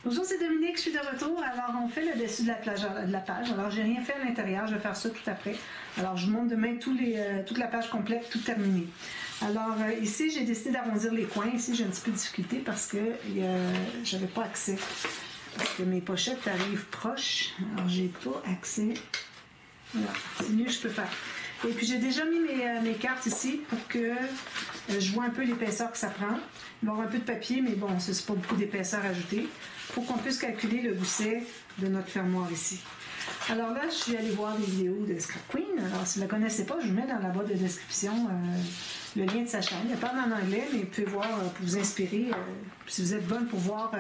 Bonjour, c'est Dominique, je suis de retour. Alors, on fait le dessus de la page. Alors, j'ai rien fait à l'intérieur, je vais faire ça tout après. Alors, je vous montre demain toute la page complète, tout terminé. Alors, ici, j'ai décidé d'arrondir les coins. Ici, j'ai un petit peu de difficulté parce que j'avais pas accès. Parce que mes pochettes arrivent proches. Alors, j'ai pas accès. Voilà, c'est mieux que je peux faire. Et puis, j'ai déjà mis mes cartes ici pour que je vois un peu l'épaisseur que ça prend. Il va y avoir un peu de papier, mais bon, c'est pas beaucoup d'épaisseur ajoutée, pour qu'on puisse calculer le gousset de notre fermoir ici. Alors là, je suis allée voir des vidéos de Scrap Queen. Alors, si vous ne la connaissez pas, je vous mets dans la boîte de description le lien de sa chaîne. Il parle en anglais, mais vous pouvez voir pour vous inspirer. Si vous êtes bonne pour voir,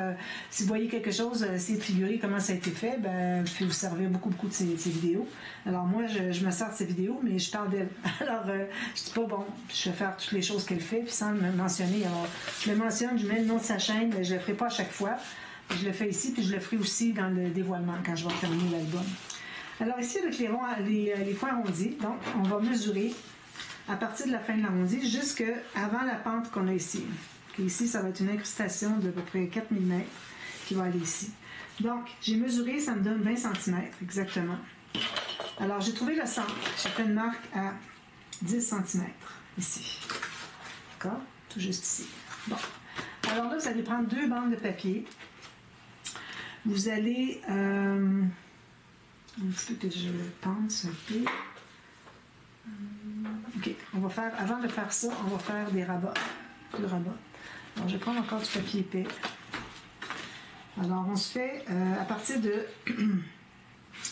si vous voyez quelque chose, essayer de figurer comment ça a été fait, ben, vous pouvez vous servir beaucoup de ces vidéos. Alors moi, je me sers de ces vidéos, mais je parle d'elle. Alors, je dis pas, bon, je vais faire toutes les choses qu'elle fait, puis sans me mentionner. Alors, je le mentionne, je mets le nom de sa chaîne, je ne le ferai pas à chaque fois. Je le fais ici, puis je le ferai aussi dans le dévoilement, quand je vais terminer l'album. Alors ici, avec les coins arrondis, donc, on va mesurer à partir de la fin de l'arrondi jusqu'avant la pente qu'on a ici. Et ici, ça va être une incrustation d'à peu près 4 mm qui va aller ici. Donc, j'ai mesuré, ça me donne 20 cm exactement. Alors, j'ai trouvé le centre. J'ai fait une marque à 10 cm ici. D'accord? Tout juste ici. Bon. Alors là, vous allez prendre 2 bandes de papier. Vous allez... un petit peu que je pense un peu. OK. On va faire, avant de faire ça, on va faire des rabats. Du rabat. Alors, je vais prendre encore du papier épais. Alors, on se fait, à partir de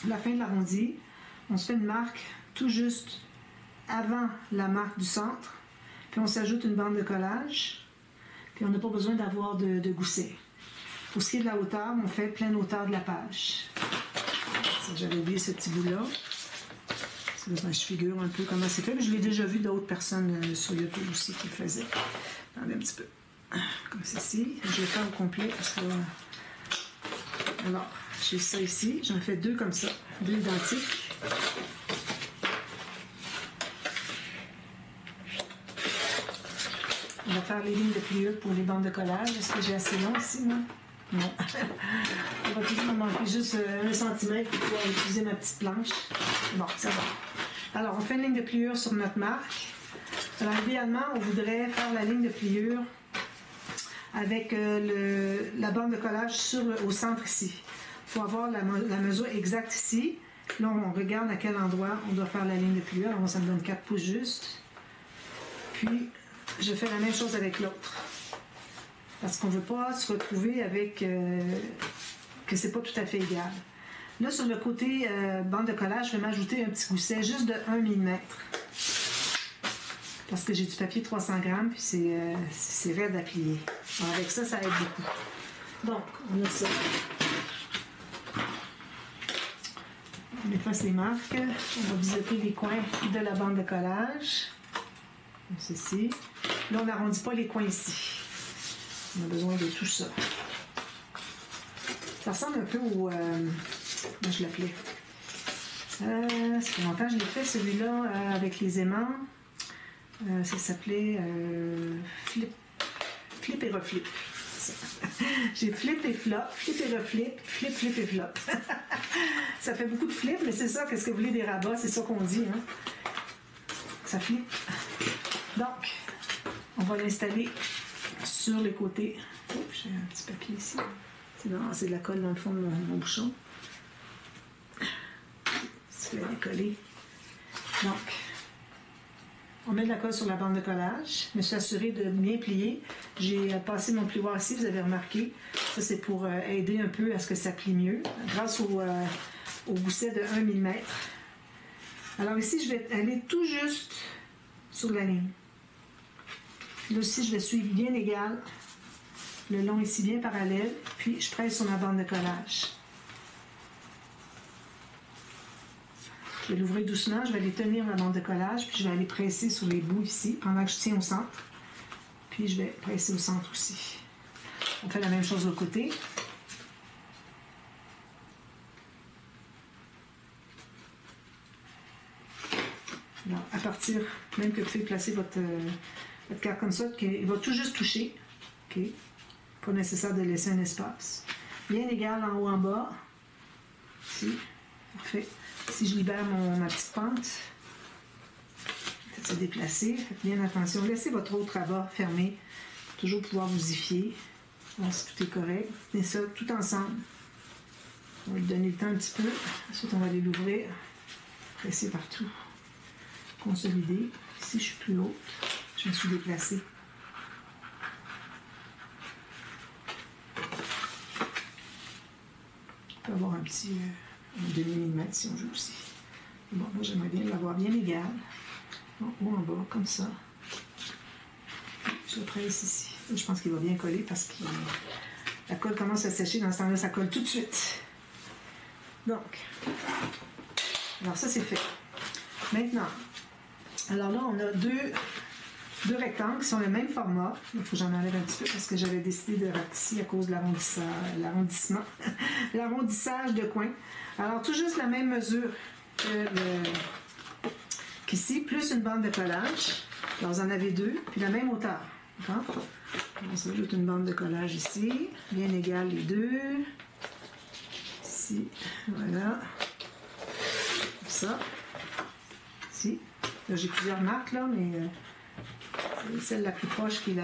la fin de l'arrondi, on se fait une marque tout juste avant la marque du centre. Puis, on s'ajoute une bande de collage. Puis, on n'a pas besoin d'avoir de gousset. Pour ce qui est de la hauteur, on fait pleine hauteur de la page. J'avais oublié ce petit bout-là. Je figure un peu comment c'est fait, mais je l'ai déjà vu d'autres personnes sur YouTube aussi qui le faisaient. Attendez un petit peu. Comme ceci. Je vais faire au complet parce que... Alors, j'ai ça ici. J'en fais 2 comme ça. 2 identiques. On va faire les lignes de pliure pour les bandes de collage. Est-ce que j'ai assez long ici, moi? Non. Il va toujours me manquer juste 1 cm pour pouvoir utiliser ma petite planche. Bon, ça va. Alors, on fait une ligne de pliure sur notre marque. Alors, idéalement, on voudrait faire la ligne de pliure avec la bande de collage au centre ici. Il faut avoir la mesure exacte ici. Là, on regarde à quel endroit on doit faire la ligne de pliure. Alors, ça me donne 4 pouces juste. Puis, je fais la même chose avec l'autre. Parce qu'on ne veut pas se retrouver avec que c'est pas tout à fait égal. Là, sur le côté bande de collage, je vais m'ajouter un petit gousset juste de 1 mm. Parce que j'ai du papier 300 grammes, puis c'est raide à plier. Alors avec ça, ça aide beaucoup. Donc, on a ça. On efface les marques. On va biseauter les coins de la bande de collage. Comme ceci. Là, on n'arrondit pas les coins ici. On a besoin de tout ça. Ça ressemble un peu au... moi, je l'appelais. Ça fait longtemps que je l'ai fait, celui-là, avec les aimants. Ça s'appelait Flip et reflip. J'ai flip et flop, flip et reflip, flip, flip et flop. Ça fait beaucoup de flip, mais c'est ça, qu'est-ce que vous voulez des rabats, c'est ça qu'on dit. Hein? Ça flippe. Donc, on va l'installer sur les côtés. Oh, j'ai un petit papier ici. C'est de la colle dans le fond de mon bouchon. Je vais décoller. Donc, on met de la colle sur la bande de collage. Je me suis assurée de bien plier. J'ai passé mon plioir ici, vous avez remarqué. Ça, c'est pour aider un peu à ce que ça plie mieux, grâce au gousset de 1 mm. Alors ici, je vais aller tout juste sur la ligne. Là aussi, je vais suivre bien égal. Le long ici bien parallèle. Puis, je presse sur ma bande de collage. Je vais l'ouvrir doucement, je vais aller tenir la bande de collage, puis je vais aller presser sur les bouts ici, pendant que je tiens au centre. Puis je vais presser au centre aussi. On fait la même chose de l'autre côté. Alors, à partir, même que vous pouvez placer votre carte comme ça, il va tout juste toucher. OK? Pas nécessaire de laisser un espace. bien égal en haut en bas. Ici, parfait. Si je libère ma petite pente, peut-être se déplacer, faites bien attention. Laissez votre autre rabat fermé pour toujours pouvoir vous y fier. Voir si tout est correct. Tenez ça tout ensemble. On va lui donner le temps un petit peu. Ensuite, on va aller l'ouvrir. Presser partout. Consolider. Ici, je suis plus haute. Je me suis déplacée. On peut avoir un petit demi-millimètre si on veut aussi. Bon, moi, j'aimerais bien l'avoir bien égal. En haut, en bas, comme ça. Je le presse ici. Je pense qu'il va bien coller parce que la colle commence à sécher. Dans ce temps-là, ça colle tout de suite. Donc, alors ça, c'est fait. Maintenant, alors là, on a deux rectangles qui sont le même format. Il faut que j'en enlève un petit peu parce que j'avais décidé de rapetisser à cause de l'arrondissement. L'arrondissage de coin. Alors, tout juste la même mesure qu'ici, plus une bande de collage. Alors, vous en avez deux, puis la même hauteur. D'accord? On s'ajoute une bande de collage ici, bien égale les deux. Ici, voilà. Comme ça. Ici. Là, j'ai plusieurs marques, là, mais c'est celle la plus proche qui est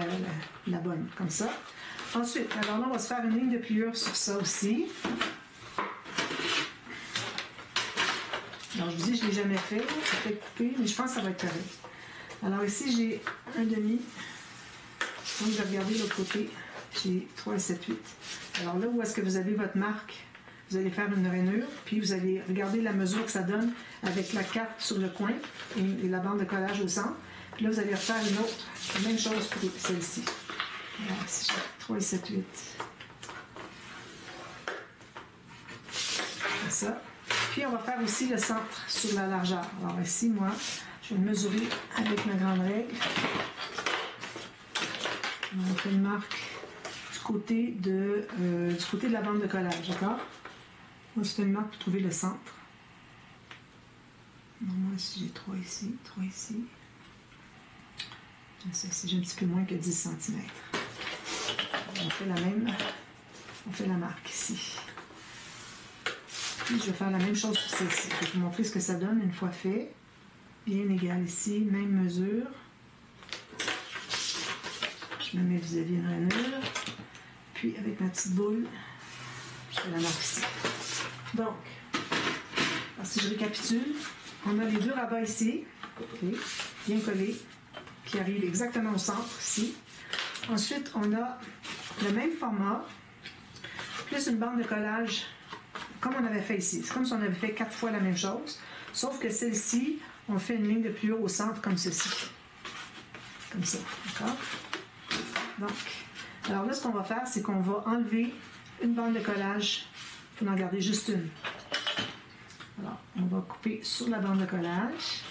la bonne. Comme ça. Ensuite, alors là, on va se faire une ligne de pliure sur ça aussi. Alors, je vous dis, je ne l'ai jamais fait. C'est peut-être coupé, mais je pense que ça va être correct. Alors ici, j'ai un demi. Donc, je vais regarder l'autre côté. J'ai 3 et 7, 8. Alors là, où est-ce que vous avez votre marque? Vous allez faire une rainure, puis vous allez regarder la mesure que ça donne avec la carte sur le coin et la bande de collage au centre. Puis là, vous allez refaire une autre, la même chose pour celle-ci. Alors, ici, j'ai 3 et 7, 8. Comme ça. Puis, on va faire aussi le centre sur la largeur. Alors ici, moi, je vais mesurer avec ma grande règle. On fait une marque du côté de la bande de collage, d'accord? Moi, je fais une marque pour trouver le centre. Moi, ici, j'ai 3 ici, 3 ici. J'ai un petit peu moins que 10 cm. On fait la même. On fait la marque ici. Puis, je vais faire la même chose sur celle-ci. Je vais vous montrer ce que ça donne une fois fait. Bien égal ici, même mesure. Je me mets vis-à-vis une rainure. Puis, avec ma petite boule, je fais la marque ici. Donc, alors si je récapitule, on a les deux rabats ici, okay, bien collés, qui arrivent exactement au centre ici. Ensuite, on a le même format, plus une bande de collage, comme on avait fait ici. C'est comme si on avait fait 4 fois la même chose, sauf que celle-ci, on fait une ligne de pliure au centre comme ceci. Comme ça, d'accord? Donc, alors là, ce qu'on va faire, c'est qu'on va enlever une bande de collage. Il faut en garder juste une. Alors, on va couper sur la bande de collage.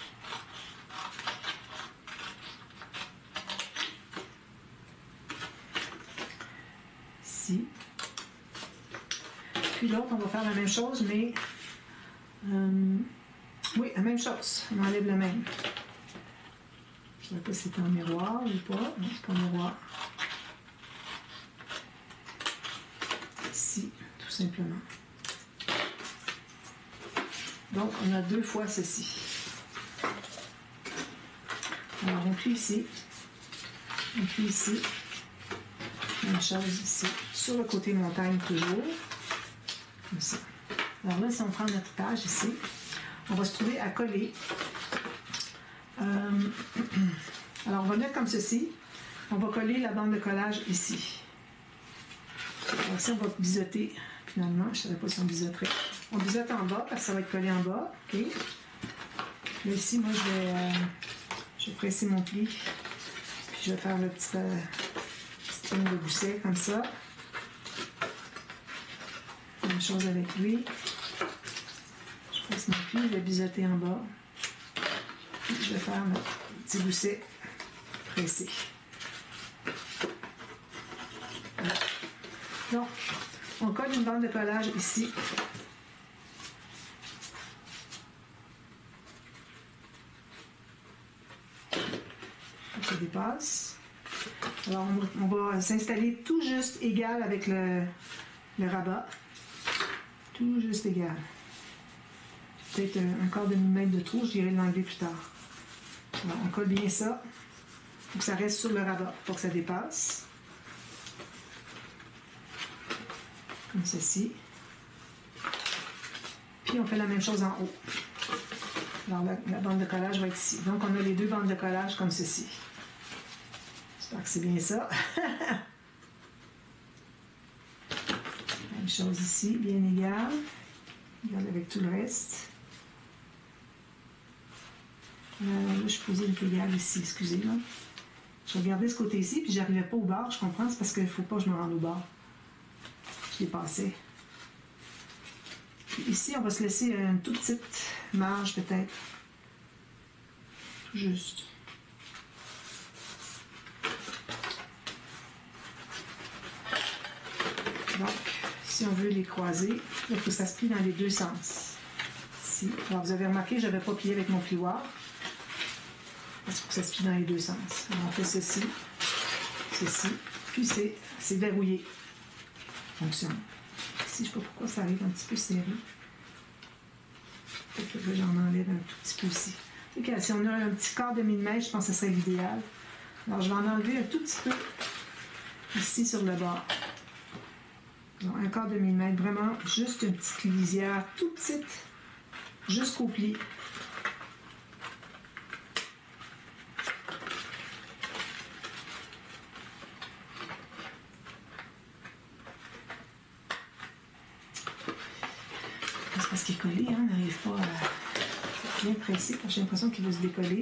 Ici. Puis l'autre, on va faire la même chose, mais... oui, la même chose. On enlève le même. Je ne sais pas si c'est en miroir ou pas. Non, c'est pas en miroir. Ici, tout simplement. Donc, on a 2 fois ceci. Alors, on plie ici. On plie ici. Même chose ici. Sur le côté montagne, toujours. Comme ça. Alors là, si on prend notre page ici, on va se trouver à coller. Alors, on va mettre comme ceci. On va coller la bande de collage ici. Alors, ici, on va biseauter. Finalement, je ne savais pas si on biseauterait. On biseaute en bas parce que ça va être collé en bas. OK? Là, ici, moi, je vais presser mon pli. Puis, je vais faire le petit ligne de gousset comme ça. Même chose avec lui. Je presse mon pli, je vais biseauter en bas. Puis, je vais faire mon petit gousset pressé. Voilà. Donc, on colle une bande de collage ici. Ça dépasse. Alors, on va s'installer tout juste égal avec le rabat, tout juste égal. Peut-être un quart de millimètre de trop, je dirais l'enlever plus tard. Alors, on colle bien ça. Il faut que ça reste sur le rabat pour que ça dépasse. Comme ceci. Puis on fait la même chose en haut. Alors la bande de collage va être ici. Donc on a les deux bandes de collage comme ceci. J'espère que c'est bien ça. Même chose ici, bien égal. Regarde avec tout le reste. Là, je suis posée une égal ici, excusez-moi. Je regardais ce côté-ci, puis j'arrivais pas au bord, je comprends, c'est parce qu'il ne faut pas que je me rende au bord. Je l'ai passé. Puis ici, on va se laisser une toute petite marge, peut-être. Tout juste. Donc, si on veut les croiser, il faut que ça se plie dans les deux sens. Ici. Alors, vous avez remarqué, je n'avais pas plié avec mon plioir. Parce que ça se plie dans les deux sens. Alors, on fait ceci, puis c'est verrouillé. Fonctionne. Ici, je ne sais pas pourquoi ça arrive un petit peu serré. Peut-être que j'en enlève un tout petit peu ici. Okay, si on a un petit quart de millimètre, je pense que ce serait l'idéal. Alors, je vais en enlever un tout petit peu ici sur le bord. Donc, un quart de millimètre, vraiment juste une petite lisière tout petite jusqu'au pli. C'est parce qu'il est collé, hein, on n'arrive pas à bien presser, parce que j'ai l'impression qu'il va se décoller.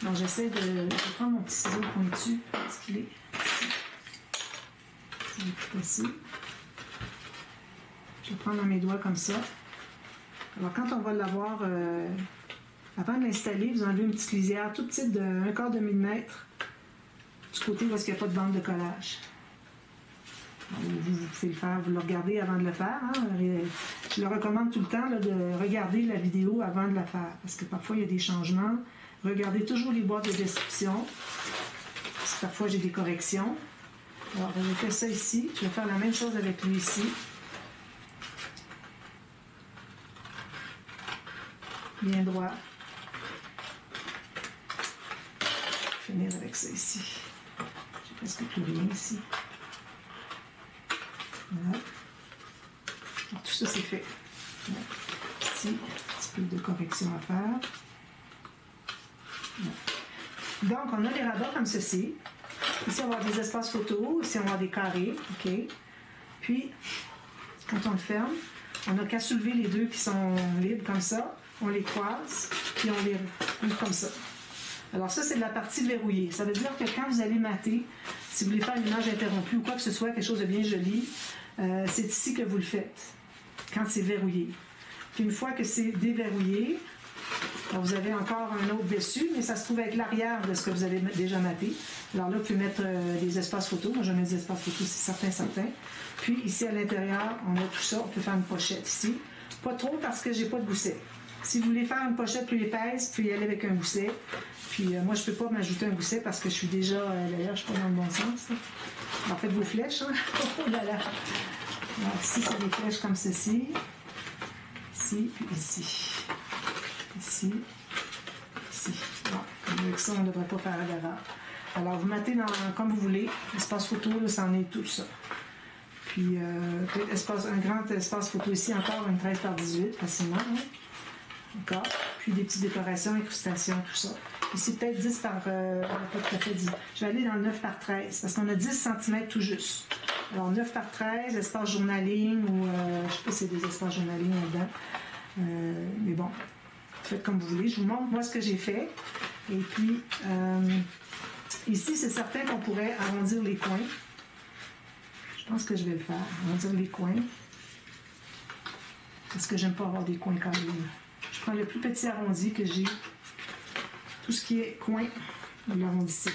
Donc j'essaie de prendre mon petit ciseau pointu, parce qu'il est plus facile. Je vais prendre dans mes doigts comme ça. Alors quand on va l'avoir, avant de l'installer, vous enlevez une petite lisière toute petite de 1/4 de millimètre du côté où il n'y a pas de bande de collage. Vous pouvez le faire, vous le regardez avant de le faire. Hein? Je le recommande tout le temps là, de regarder la vidéo avant de la faire, parce que parfois il y a des changements. Regardez toujours les boîtes de description, parce que parfois j'ai des corrections. Alors, j'ai fait ça ici. Je vais faire la même chose avec lui ici. Bien droit. Je vais finir avec ça ici. J'ai presque plus rien ici. Voilà. Alors, tout ça, c'est fait. Voilà. Ici, un petit peu de correction à faire. Voilà. Donc, on a les rabats comme ceci. Ici, on va avoir des espaces photo. Ici, on va avoir des carrés. OK. Puis, quand on le ferme, on n'a qu'à soulever les deux qui sont libres comme ça. On les croise, puis on les roule comme ça. Alors ça, c'est de la partie verrouillée. Ça veut dire que quand vous allez mater, si vous voulez faire une image interrompue ou quoi que ce soit, quelque chose de bien joli, c'est ici que vous le faites, quand c'est verrouillé. Puis une fois que c'est déverrouillé, alors vous avez encore un autre dessus, mais ça se trouve avec l'arrière de ce que vous avez déjà maté. Alors là, vous pouvez mettre des espaces photos. Moi, je mets des espaces photos, c'est certain. Puis ici, à l'intérieur, on a tout ça. On peut faire une pochette ici. Pas trop parce que j'ai pas de gousset. Si vous voulez faire une pochette plus épaisse, vous pouvez y aller avec un gousset. Puis moi, je ne peux pas m'ajouter un gousset parce que je suis déjà, d'ailleurs, je ne suis pas dans le bon sens. Là. Alors, faites vos flèches. Hein? Oh là là. Alors, ici, c'est des flèches comme ceci. Ici, puis ici. Ici. Ici. Bon, avec ça, on ne devrait pas faire d'erreur. Alors, vous matez comme vous voulez. L'espace photo, là, c'en est tout ça. Puis, peut-être un grand espace photo ici, encore une 13 par 18, facilement. Hein? D'accord. Puis des petites décorations, incrustations, tout ça. Ici, peut-être 10 par... pas tout à fait 10. Je vais aller dans le 9 par 13, parce qu'on a 10 cm tout juste. Alors, 9 par 13, espace journaling, ou... je ne sais pas si c'est des espaces journaling là-dedans. Mais bon, faites comme vous voulez. Je vous montre, moi, ce que j'ai fait. Et puis, ici, c'est certain qu'on pourrait arrondir les coins. Je pense que je vais le faire. Arrondir les coins. Parce que j'aime pas avoir des coins carrés. Je prends le plus petit arrondi que j'ai. Tout ce qui est coin, vous l'arrondissez.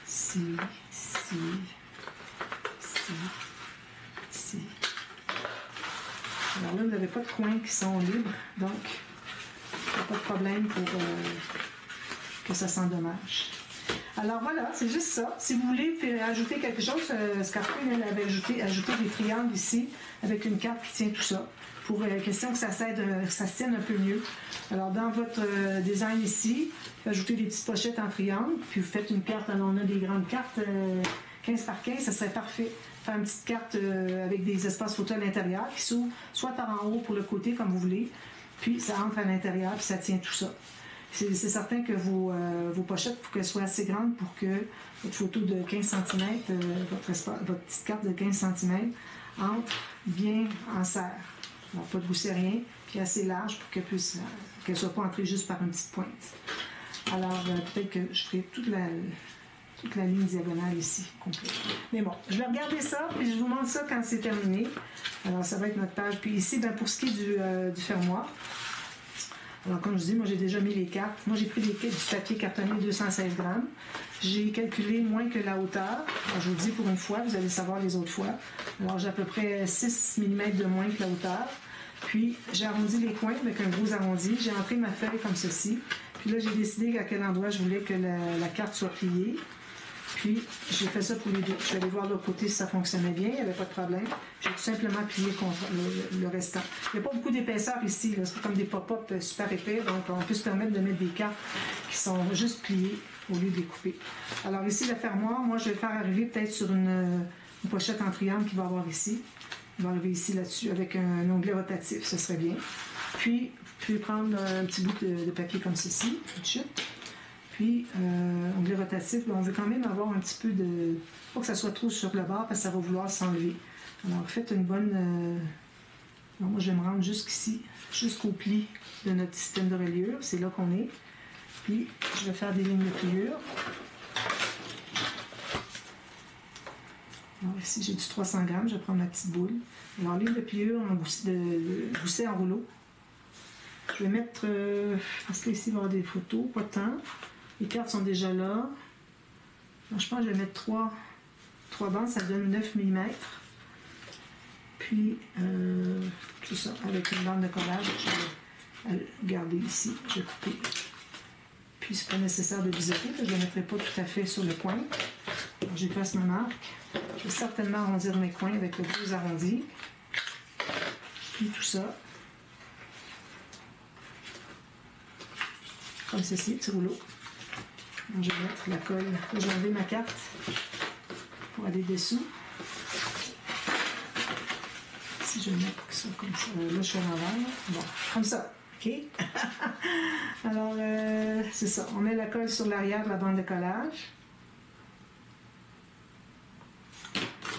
Ici, ici, ici, ici. Alors là, vous n'avez pas de coins qui sont libres, donc il n'y a pas de problème pour que ça s'endommage. Alors voilà, c'est juste ça. Si vous voulez ajouter quelque chose, Scarpine, elle avait ajouté des triangles ici avec une carte qui tient tout ça. Pour question que ça se tienne un peu mieux. Alors, dans votre design ici, vous ajoutez des petites pochettes en triangle, puis vous faites une carte. Alors, on a des grandes cartes 15 par 15, ça serait parfait. Faire une petite carte avec des espaces photos à l'intérieur qui s'ouvrent soit par en haut pour le côté, comme vous voulez, puis ça entre à l'intérieur, puis ça tient tout ça. C'est certain que vos pochettes, il faut qu'elles soient assez grandes pour que votre photo de 15 cm, votre petite carte de 15 cm, entre bien en serre. Alors, pas de gousset, rien, puis assez large pour qu'elle ne soit pas entrée juste par une petite pointe. Alors, peut-être que je ferai toute la ligne diagonale ici, complète. Mais bon, je vais regarder ça, puis je vous montre ça quand c'est terminé. Alors, ça va être notre page. Puis ici, ben, pour ce qui est du fermoir, alors comme je vous dis, moi j'ai déjà mis les cartes. Moi j'ai pris du papier cartonné 216 grammes. J'ai calculé moins que la hauteur. Alors, je vous dis pour une fois, vous allez savoir les autres fois. Alors j'ai à peu près 6 mm de moins que la hauteur. Puis j'ai arrondi les coins avec un gros arrondi. J'ai entré ma feuille comme ceci. Puis là j'ai décidé à quel endroit je voulais que la carte soit pliée. Puis, j'ai fait ça pour les deux. Je suis allée voir de l'autre côté si ça fonctionnait bien, il n'y avait pas de problème. J'ai tout simplement plié le restant. Il n'y a pas beaucoup d'épaisseur ici, c'est pas comme des pop-up super épais, donc on peut se permettre de mettre des cartes qui sont juste pliées au lieu de les couper. Alors ici, le fermoir, moi je vais le faire arriver peut-être sur une pochette en triangle qu'il va y avoir ici. Il va arriver ici là-dessus avec un onglet rotatif, ce serait bien. Puis, vous pouvez prendre un petit bout de papier comme ceci, tout de suite. Puis, onglet rotatif, on veut quand même avoir un petit peu de... Pas que ça soit trop sur le bord parce que ça va vouloir s'enlever. Alors, faites une bonne... Alors, moi, je vais me rendre jusqu'ici, jusqu'au pli de notre système de reliure. C'est là qu'on est. Puis, je vais faire des lignes de pliure. Alors, ici, j'ai du 300 grammes. Je vais prendre ma petite boule. Alors, ligne de pliure en gousset en rouleau. Je vais mettre... parce qu'ici, il va y avoir des photos, pas tant. Les cartes sont déjà là. Alors, je pense que je vais mettre 3 bandes, ça donne 9 mm. Puis, tout ça, avec une bande de collage, je vais garder ici, je vais couper. Puis, c'est pas nécessaire de biseauter, je ne le mettrai pas tout à fait sur le coin. J'efface ma marque. Je vais certainement arrondir mes coins avec le gros arrondi. Puis, tout ça. Comme ceci, petit rouleau. Donc, je vais mettre la colle. J'ai enlevé ma carte pour aller dessous. Si je mets ça comme ça, là je suis à l'envers. Bon, comme ça, ok? Alors, c'est ça. On met la colle sur l'arrière de la bande de collage.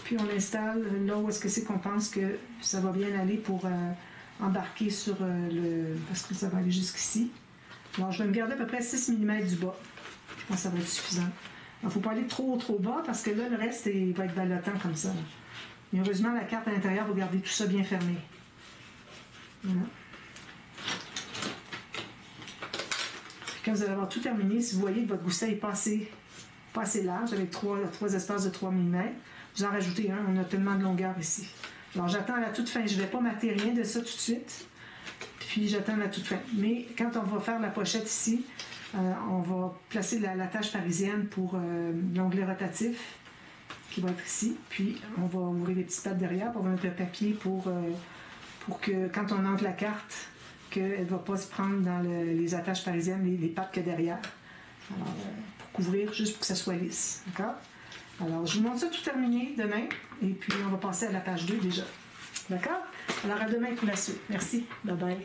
Puis on l'installe là où est-ce que c'est qu'on pense que ça va bien aller pour embarquer sur parce que ça va aller jusqu'ici. Alors, je vais me garder à peu près 6 mm du bas. Je pense que ça va être suffisant. Il ne faut pas aller trop bas parce que là, le reste va être ballottant comme ça. Mais heureusement, la carte à l'intérieur va garder tout ça bien fermé. Voilà. Puis quand vous allez avoir tout terminé, si vous voyez que votre gousset n'est pas assez large, avec trois espaces de 3 mm, vous en rajoutez un. On a tellement de longueur ici. Alors, j'attends à la toute fin. Je ne vais pas mater rien de ça tout de suite. Puis j'attends la toute fin. Mais quand on va faire la pochette ici, on va placer la tâche parisienne pour l'onglet rotatif qui va être ici. Puis on va ouvrir les petites pattes derrière pour mettre le papier pour que quand on entre la carte, qu'elle ne va pas se prendre dans les attaches parisiennes, les pattes que derrière. Alors, pour couvrir, juste pour que ça soit lisse. D'accord? Alors, je vous montre ça tout terminé demain. Et puis, on va passer à la page 2 déjà. D'accord? Alors, à demain pour la suite. Merci. Bye bye.